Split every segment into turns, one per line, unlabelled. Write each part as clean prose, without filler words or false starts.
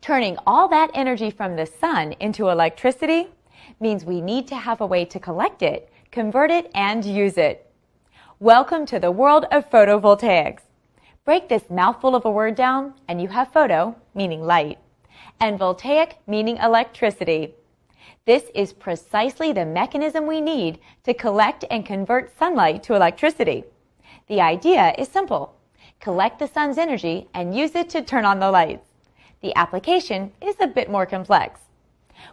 Turning all that energy from the sun into electricity means we need to have a way to collect it, convert it, and use it. Welcome to the world of photovoltaics. Break this mouthful of a word down and you have photo, meaning light, and voltaic, meaning electricity. This is precisely the mechanism we need to collect and convert sunlight to electricity. The idea is simple. Collect the sun's energy and use it to turn on the lights. The application is a bit more complex.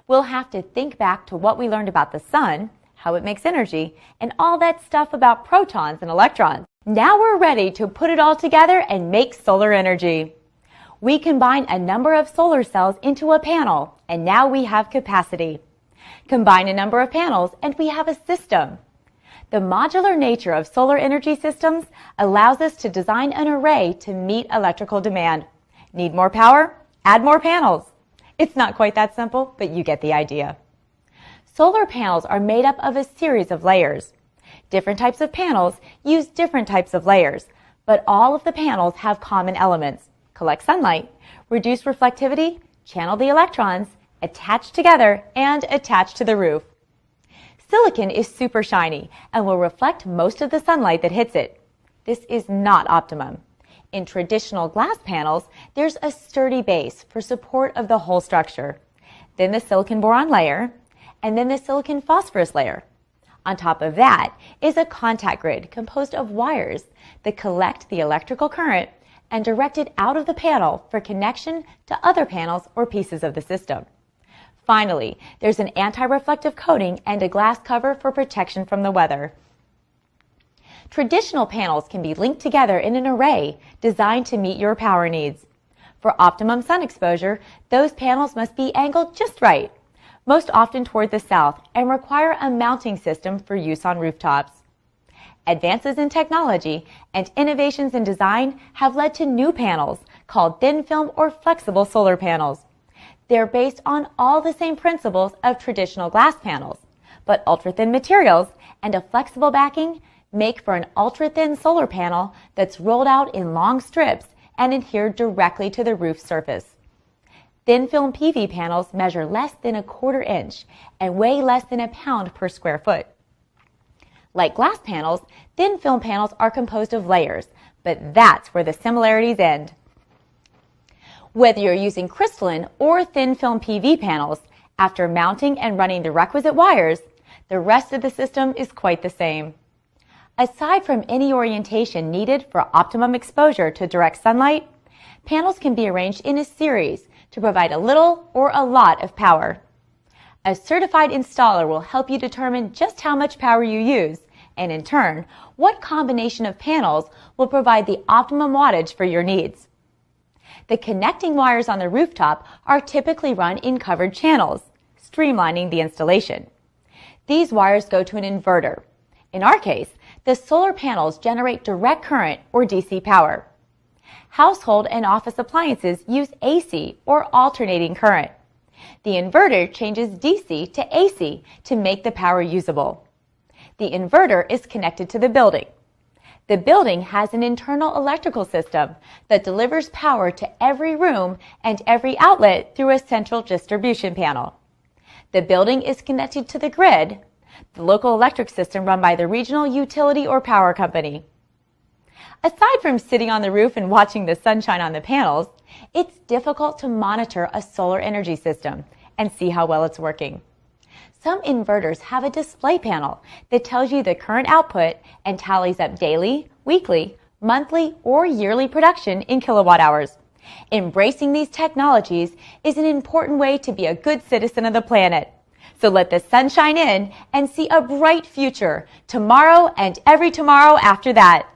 We'll have to think back to what we learned about the sun, how it makes energy, and all that stuff about protons and electrons. Now we're ready to put it all together and make solar energy. We combine a number of solar cells into a panel, and now we have capacity. Combine a number of panels, and we have a system. The modular nature of solar energy systems allows us to design an array to meet electrical demand. Need more power? Add more panels. It's not quite that simple, but you get the idea. Solar panels are made up of a series of layers. Different types of panels use different types of layers, but all of the panels have common elements. Collect sunlight, reduce reflectivity, channel the electrons, attach together, and attach to the roof. Silicon is super shiny and will reflect most of the sunlight that hits it. This is not optimum. In traditional glass panels, there's a sturdy base for support of the whole structure. Then the silicon boron layer, and then the silicon phosphorus layer. On top of that is a contact grid composed of wires that collect the electrical current and direct it out of the panel for connection to other panels or pieces of the system. Finally, there's an anti-reflective coating and a glass cover for protection from the weather. Traditional panels can be linked together in an array designed to meet your power needs. For optimum sun exposure, those panels must be angled just right, most often toward the south, and require a mounting system for use on rooftops. Advances in technology and innovations in design have led to new panels called thin film or flexible solar panels. They're based on all the same principles of traditional glass panels, but ultra-thin materials and a flexible backing make for an ultra-thin solar panel that's rolled out in long strips and adhered directly to the roof surface. Thin film PV panels measure less than a quarter inch and weigh less than a pound per square foot. Like glass panels, thin film panels are composed of layers, but that's where the similarities end. Whether you're using crystalline or thin film PV panels, after mounting and running the requisite wires, the rest of the system is quite the same. Aside from any orientation needed for optimum exposure to direct sunlight, panels can be arranged in a series to provide a little or a lot of power. A certified installer will help you determine just how much power you use, and in turn, what combination of panels will provide the optimum wattage for your needs. The connecting wires on the rooftop are typically run in covered channels, streamlining the installation. These wires go to an inverter. In our case, the solar panels generate direct current or DC power. Household and office appliances use AC or alternating current. The inverter changes DC to AC to make the power usable. The inverter is connected to the building. The building has an internal electrical system that delivers power to every room and every outlet through a central distribution panel. The building is connected to the grid, the local electric system run by the regional utility or power company. Aside from sitting on the roof and watching the sunshine on the panels, it's difficult to monitor a solar energy system and see how well it's working. Some inverters have a display panel that tells you the current output and tallies up daily, weekly, monthly, or yearly production in kilowatt hours. Embracing these technologies is an important way to be a good citizen of the planet. So let the sun shine in and see a bright future tomorrow and every tomorrow after that.